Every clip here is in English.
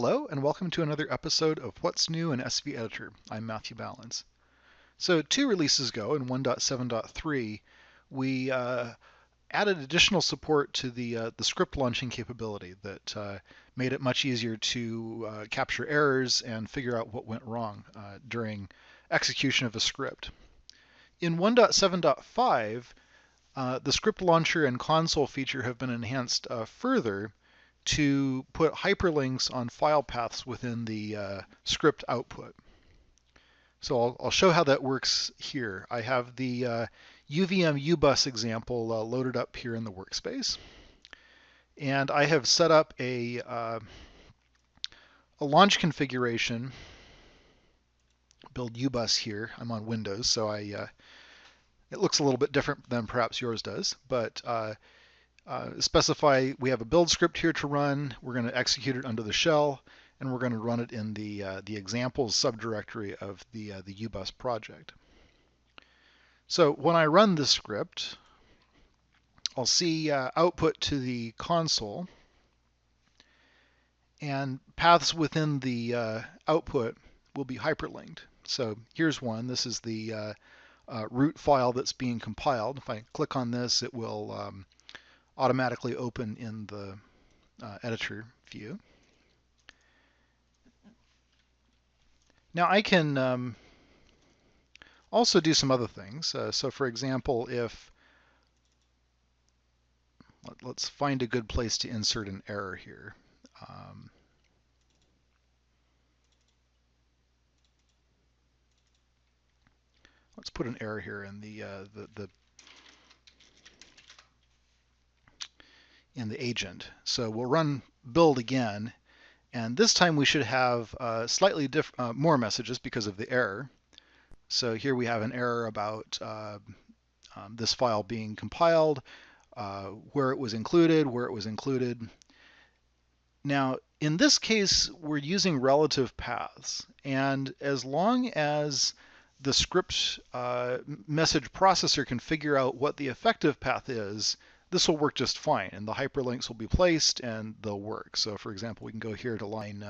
Hello and welcome to another episode of What's New in SVEditor. I'm Matthew Ballins. So 2 releases ago in 1.7.3, we added additional support to the script launching capability that made it much easier to capture errors and figure out what went wrong during execution of a script. In 1.7.5, the script launcher and console feature have been enhanced further to put hyperlinks on file paths within the script output. So I'll show how that works here. I have the UVM UBus example loaded up here in the workspace. And I have set up a launch configuration, build UBus here. I'm on Windows, so it looks a little bit different than perhaps yours does, but specify we have a build script here to run. We're going to execute it under the shell, and we're going to run it in the examples subdirectory of the UBus project. So when I run this script, I'll see output to the console, and paths within the output will be hyperlinked. So here's one. This is the root file that's being compiled. If I click on this, it will automatically open in the editor view. Now I can also do some other things. So for example, if let's find a good place to insert an error here. Let's put an error here in the agent. So we'll run build again, and this time we should have slightly more messages because of the error. So here we have an error about this file being compiled, where it was included. Now, in this case, we're using relative paths, and as long as the script message processor can figure out what the effective path is, this will work just fine, and the hyperlinks will be placed and they'll work. So for example, we can go here to line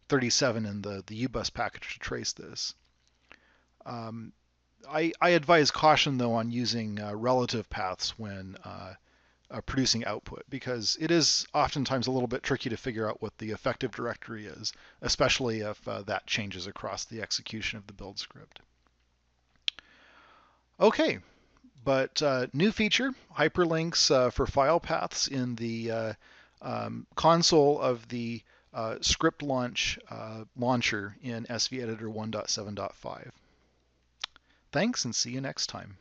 37 in the UBus package to trace this. I advise caution though on using relative paths when producing output, because it is oftentimes a little bit tricky to figure out what the effective directory is, especially if that changes across the execution of the build script. Okay, but new feature, hyperlinks for file paths in the console of the script launcher in SVEditor 1.7.5. Thanks, and see you next time.